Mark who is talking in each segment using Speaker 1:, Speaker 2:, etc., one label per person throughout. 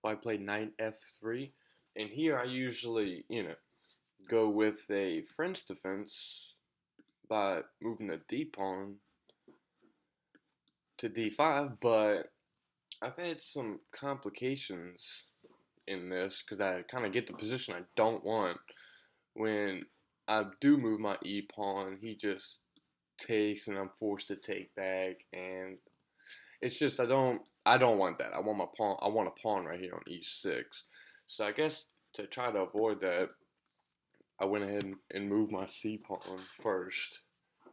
Speaker 1: I played knight f3, and here I usually, go with a French defense by moving the d pawn to d5, but I've had some complications in this because I kind of get the position I don't want. When I do move my e pawn, he just takes and I'm forced to take back, and it's just I don't want that. I want a pawn right here on e6. So I guess to try to avoid that, I went ahead and moved my c pawn first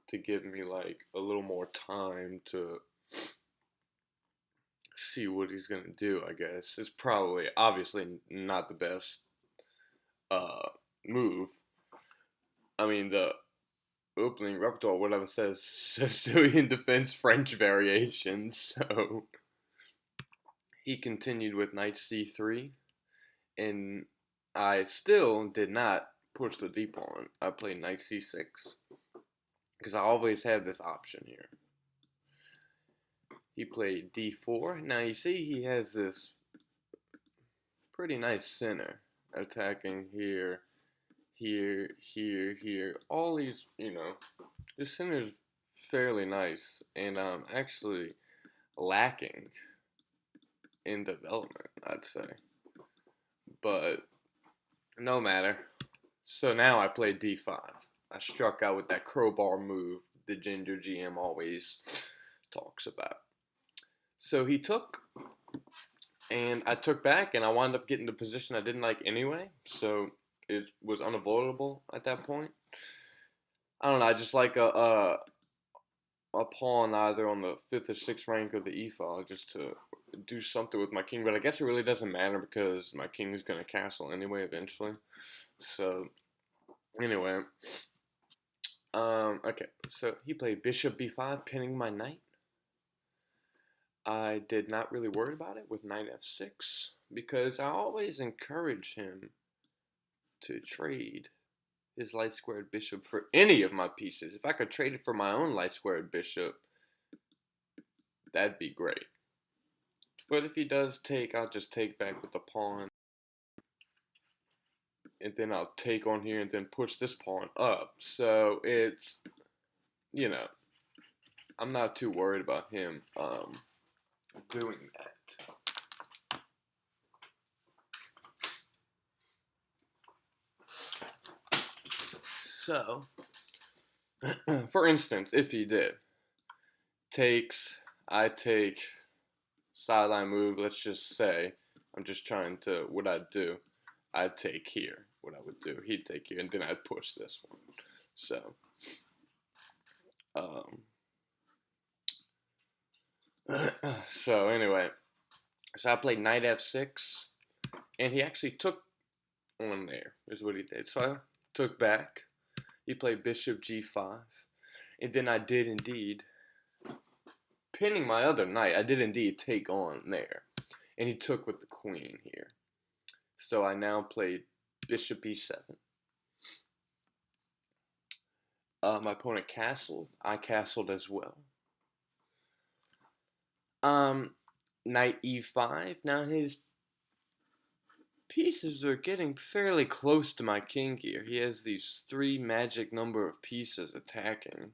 Speaker 1: to give me like a little more time to see what he's gonna do. I guess it's probably obviously not the best uh move. I mean the opening repertoire, whatever says Sicilian defense French variations. So he continued with knight c3, and I still did not push the d pawn. I played knight c6 because I always have this option here. He played d4. Now you see he has this pretty nice center attacking here, here, here, here. All these, this center is fairly nice, and I'm actually lacking in development, I'd say. But no matter. So now I play d5. I struck out with that crowbar move the Ginger GM always talks about. So he took, and I took back, and I wound up getting the position I didn't like anyway. So it was unavoidable at that point. I don't know. I just like a pawn either on the fifth or sixth rank of the e file just to do something with my king. But I guess it really doesn't matter because my king is gonna castle anyway eventually. So anyway, okay. So he played bishop b5, pinning my knight. I did not really worry about it with knight f6 because I always encourage him to trade his light squared bishop for any of my pieces. If I could trade it for my own light squared bishop, that'd be great. But if he does take, I'll just take back with the pawn, and then I'll take on here and then push this pawn up. So it's, you know, I'm not too worried about him doing that. So, for instance, if he did, takes, I take, sideline move, let's just say, I'm just trying to, what I'd do, I'd take here, what I would do, he'd take here, and then I'd push this one. So, um, so anyway, so I played knight f6, and he actually took on there, is what he did. So I took back, he played bishop g5, and then I did indeed, pinning my other knight, I did indeed take on there. And he took with the queen here. So I now played bishop e7. My opponent castled. I castled as well. Knight e5. Now his pieces are getting fairly close to my king here. He has these three magic number of pieces attacking.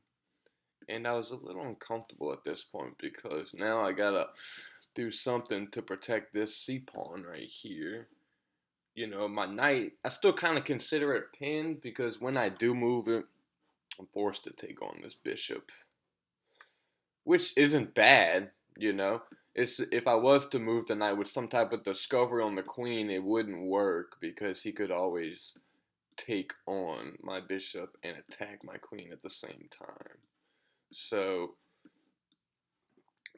Speaker 1: And I was a little uncomfortable at this point because now I gotta do something to protect this c-pawn right here. My knight, I still kind of consider it pinned because when I do move it, I'm forced to take on this bishop, which isn't bad, It's if I was to move the knight with some type of discovery on the queen, it wouldn't work because he could always take on my bishop and attack my queen at the same time. So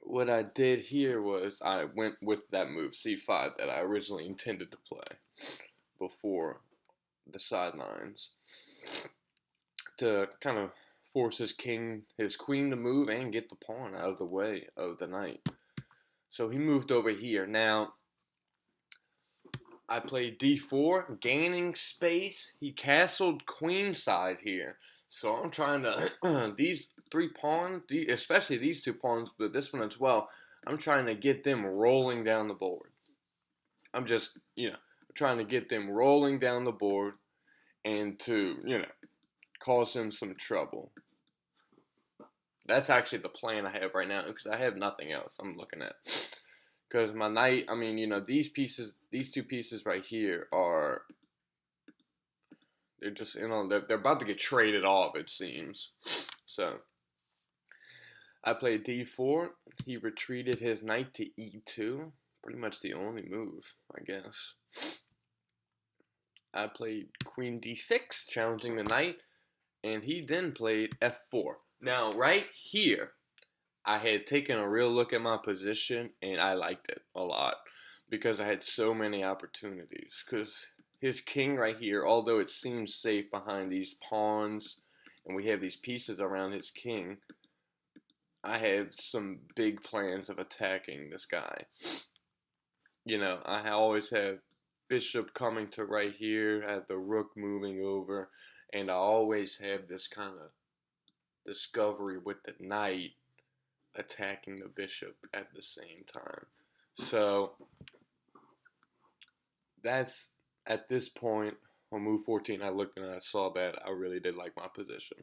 Speaker 1: what I did here was I went with that move c5 that I originally intended to play before the sidelines to kind of force his queen to move and get the pawn out of the way of the knight. So he moved over here. Now I played d4, gaining space. He castled queenside here. So I'm trying to, these three pawns, especially these two pawns, but this one as well, I'm trying to get them rolling down the board. I'm just, trying to get them rolling down the board and to, cause him some trouble. That's actually the plan I have right now because I have nothing else I'm looking at. Because my knight, I mean, these two pieces right here they're just, they're about to get traded off, it seems. So, I played d4. He retreated his knight to e2. Pretty much the only move, I guess. I played queen d6, challenging the knight, and he then played f4. Now, right here, I had taken a real look at my position, and I liked it a lot because I had so many opportunities. Because his king right here, although it seems safe behind these pawns, and we have these pieces around his king, I have some big plans of attacking this guy. I always have bishop coming to right here, I have the rook moving over, and I always have this kind of discovery with the knight attacking the bishop at the same time. So that's at this point on move 14, I looked and I saw that I really did like my position.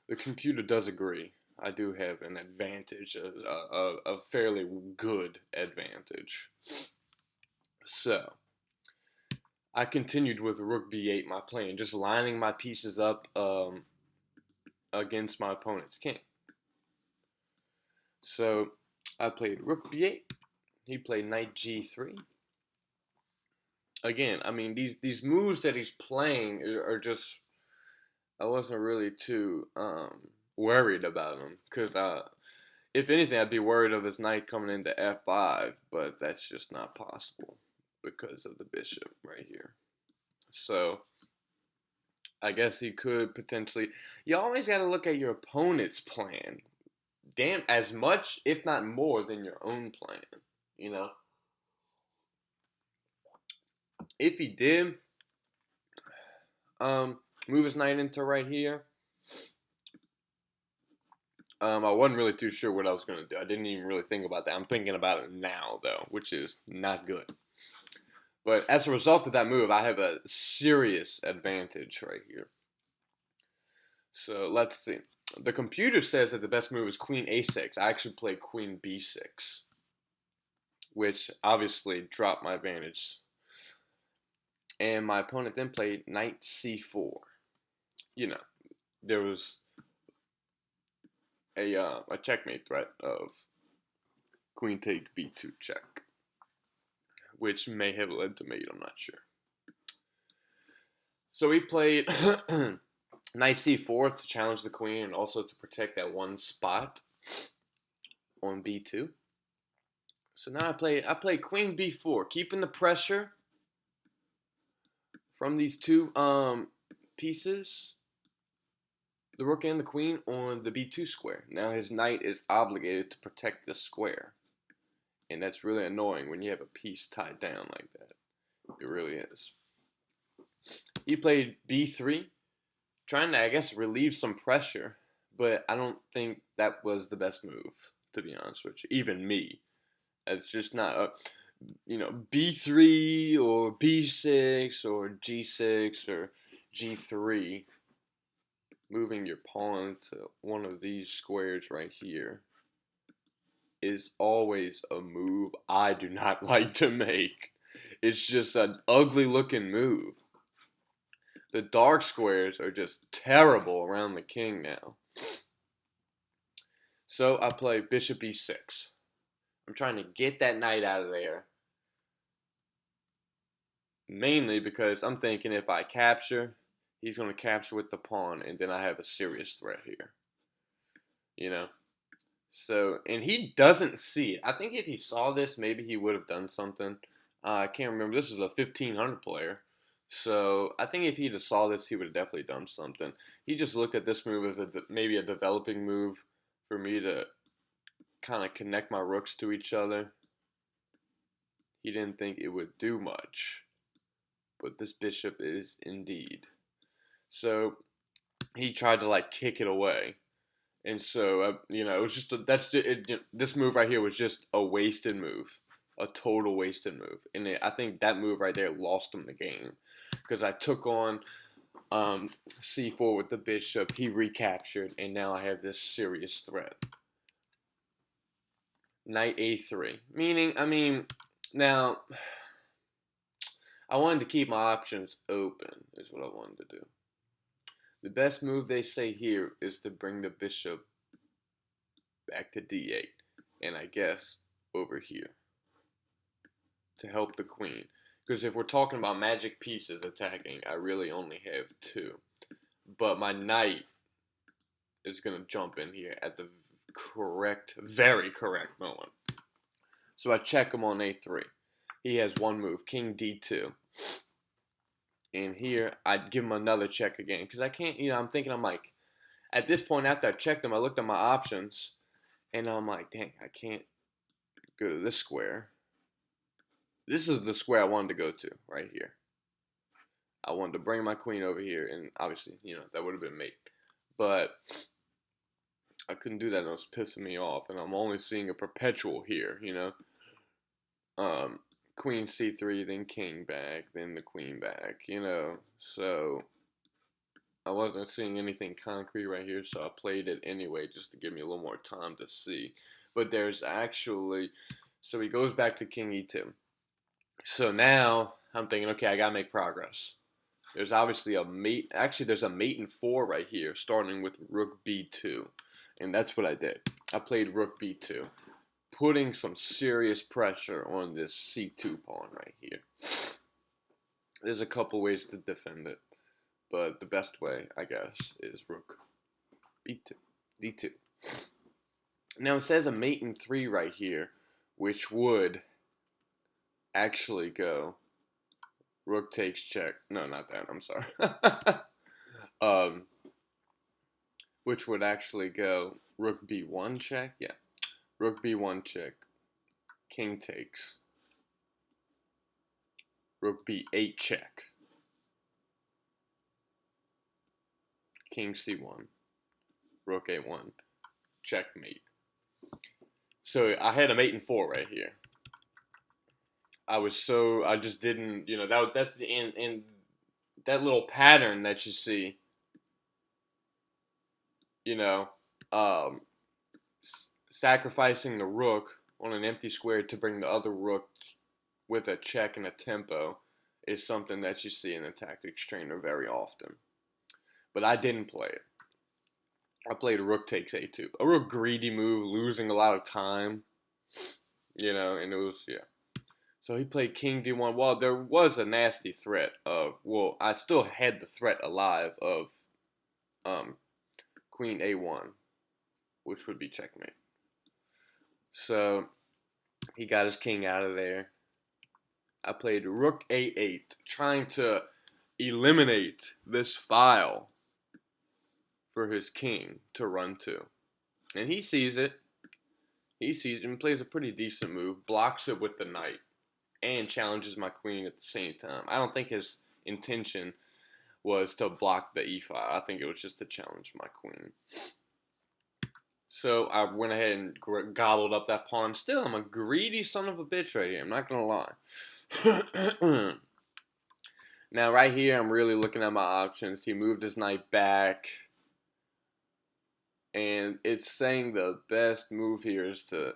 Speaker 1: The computer does agree. I do have an advantage, a fairly good advantage. So I continued with rook b8, my plan, just lining my pieces up against my opponent's king. So I played rook b8. He played knight g3. Again, I mean, these moves that he's playing are just, I wasn't really too worried about him because if anything, I'd be worried of his knight coming into f5, but that's just not possible because of the bishop right here. So I guess he could potentially. You always got to look at your opponent's plan, damn, as much, if not more, than your own plan. If he did, move his knight into right here. I wasn't really too sure what I was going to do. I didn't even really think about that. I'm thinking about it now, though, which is not good. But as a result of that move, I have a serious advantage right here. So let's see. The computer says that the best move is queen a6. I actually played queen b6, which obviously dropped my advantage. And my opponent then played knight c4. There was a checkmate threat of queen take b2 check, which may have led to mate, I'm not sure. So he played knight c4 to challenge the queen and also to protect that one spot on b2. So now I play queen b4, keeping the pressure from these two pieces, the rook and the queen, on the b2 square. Now his knight is obligated to protect this square. And that's really annoying when you have a piece tied down like that. It really is. He played b3, trying to, I guess, relieve some pressure. But I don't think that was the best move, to be honest with you. Even me. It's just not b3 or b6 or g6 or g3. Moving your pawn to one of these squares right here is always a move I do not like to make. It's just an ugly looking move. The dark squares are just terrible around the king now. So I play bishop e6. I'm trying to get that knight out of there. Mainly because I'm thinking if I capture, he's going to capture with the pawn, and then I have a serious threat here. So, and he doesn't see it. I think if he saw this, maybe he would have done something. I can't remember. This is a 1500 player. So, I think if he'd have saw this, he would have definitely done something. He just looked at this move as maybe a developing move for me to kind of connect my rooks to each other. He didn't think it would do much. But this bishop is indeed. So, he tried to kick it away. And so, you know, it was just this move right here was just a wasted move, a total wasted move. And I think that move right there lost him the game because I took on c4 with the bishop. He recaptured, and now I have this serious threat. Knight a3, meaning, I mean, now I wanted to keep my options open, is what I wanted to do. The best move they say here is to bring the bishop back to d8, and I guess over here to help the queen. Because if we're talking about magic pieces attacking, I really only have 2. But my knight is going to jump in here at the very correct moment. So I check him on a3. He has one move, king d2. And here, I'd give him another check again. Because I can't, you know, I'm like, at this point, after I checked him, I looked at my options. And I'm like, dang, I can't go to this square. This is the square I wanted to go to, right here. I wanted to bring my queen over here, and obviously, you know, that would have been mate. But I couldn't do that, and it was pissing me off. And I'm only seeing a perpetual here, you know. Queen c3, then king back, then the queen back, you know. So I wasn't seeing anything concrete right here, so I played it anyway just to give me a little more time to see. But there's actually, so he goes back to king e2. So now I'm thinking, okay, I gotta make progress. There's obviously a mate. Actually, there's a mate in 4 right here, starting with rook b2. And that's what I did. I played rook b2, putting some serious pressure on this c2 pawn right here. There's a couple ways to defend it, but the best way, I guess, is rook b2, d2. Now it says a mate in 3 right here, which would actually go rook takes check. No, not that. I'm sorry. Which would actually go rook b1 check. Yeah, rook b1 check. King takes. Rook b8 check. King c1. Rook a1. Checkmate. So I had a mate in 4 right here. I just didn't, you know, that's the in that little pattern that you see, you know, sacrificing the rook on an empty square to bring the other rook with a check and a tempo is something that you see in the tactics trainer very often. But I didn't play it. I played rook takes a2. A real greedy move, losing a lot of time, you know, and it was, yeah. So he played king d1. Well, there was a nasty threat of, well, I still had the threat alive of queen a1, which would be checkmate. So he got his king out of there. I played rook a8, trying to eliminate this file for his king to run to. And he sees it. He sees it and plays a pretty decent move, blocks it with the knight, and challenges my queen at the same time. I don't think his intention was to block the e file. I think it was just to challenge my queen. So I went ahead and gobbled up that pawn. Still, I'm a greedy son of a bitch right here. I'm not going to lie. Now, right here, I'm really looking at my options. He moved his knight back. And it's saying the best move here is to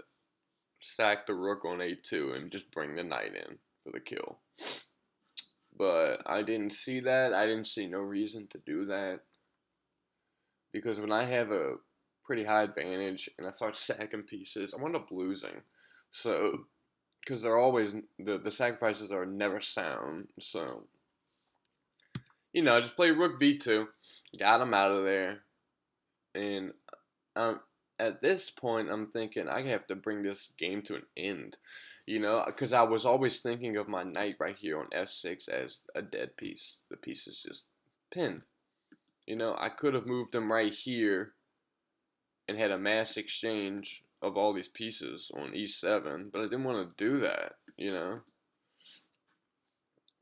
Speaker 1: sack the rook on a2 and just bring the knight in for the kill. But I didn't see that. I didn't see no reason to do that. Because when I have a pretty high advantage and I start sacking pieces, I end up losing. So, because they're always, the sacrifices are never sound. So, you know, I just played rook b2, got him out of there. And at this point, I'm thinking I have to bring this game to an end. You know, because I was always thinking of my knight right here on f6 as a dead piece. The piece is just pinned. You know, I could have moved him right here and had a mass exchange of all these pieces on e7, but I didn't want to do that, you know,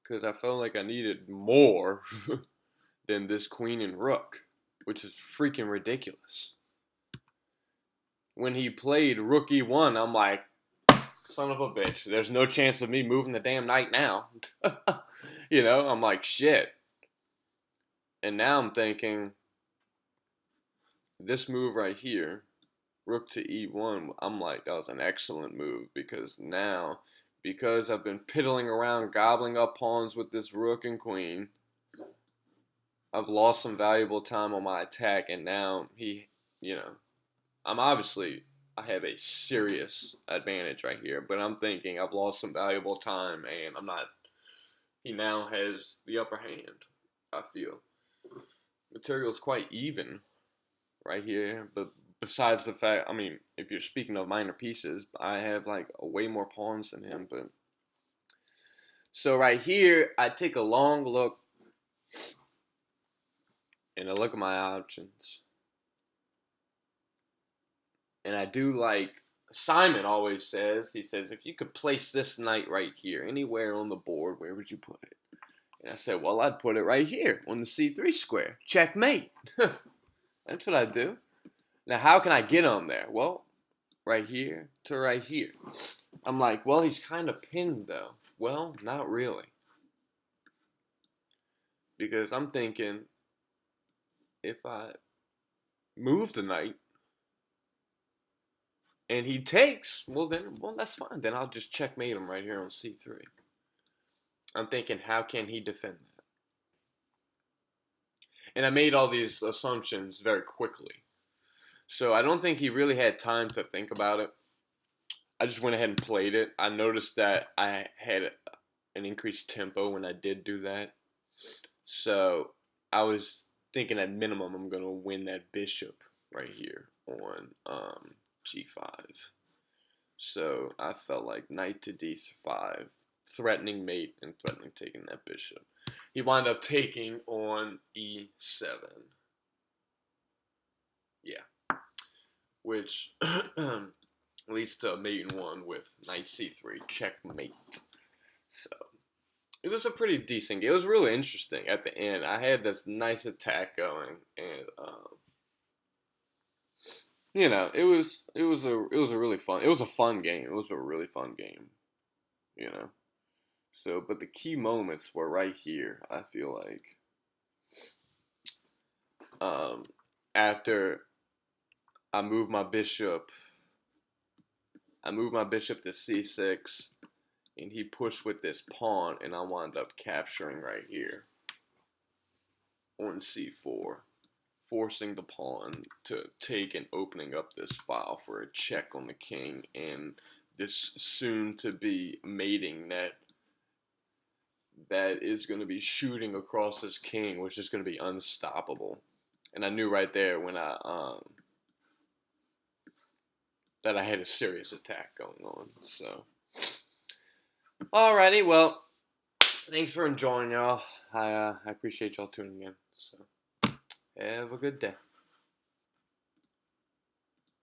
Speaker 1: because I felt like I needed more than this queen and rook, which is freaking ridiculous. when he played rook e1, I'm like, son of a bitch. There's no chance of me moving the damn knight now. You know, I'm like, shit. And now I'm thinking, this move right here, rook to e1, I'm like, that was an excellent move because now, because I've been piddling around gobbling up pawns with this rook and queen, I've lost some valuable time on my attack, and now you know, I have a serious advantage right here, but I'm thinking I've lost some valuable time, and he now has the upper hand, I feel. Material's quite even right here, but besides the fact, I mean, if you're speaking of minor pieces, I have like way more pawns than him, but so right here, I take a long look and I look at my options. And I do like Simon always says, he says, if you could place this knight right here, anywhere on the board, where would you put it? And I said, well, I'd put it right here on the c3 square. Checkmate. That's what I do. Now, how can I get on there? Well, right here to right here. I'm like, well, he's kind of pinned, though. Well, not really. Because I'm thinking, if I move the knight, and he takes, well, that's fine. Then I'll just checkmate him right here on c3. I'm thinking, how can he defend that? And I made all these assumptions very quickly. So I don't think he really had time to think about it. I just went ahead and played it. I noticed that I had an increased tempo when I did do that. So I was thinking at minimum I'm going to win that bishop right here on g5. So I felt like knight to d5, threatening mate and threatening taking that bishop. He wound up taking on e7. Yeah. Which leads to mate in one with knight c3, checkmate. So it was a pretty decent game. It was really interesting at the end. I had this nice attack going, and you know, it was a fun game. It was a really fun game, you know. So, but the key moments were right here. I feel like after I moved my bishop to c6, and he pushed with this pawn, and I wound up capturing right here on c4, forcing the pawn to take and opening up this file for a check on the king, and this soon-to-be mating net that is going to be shooting across this king, which is going to be unstoppable. And I knew right there when that I had a serious attack going on. So, alrighty, well, thanks for enjoying, y'all. I appreciate y'all tuning in. So, have a good day.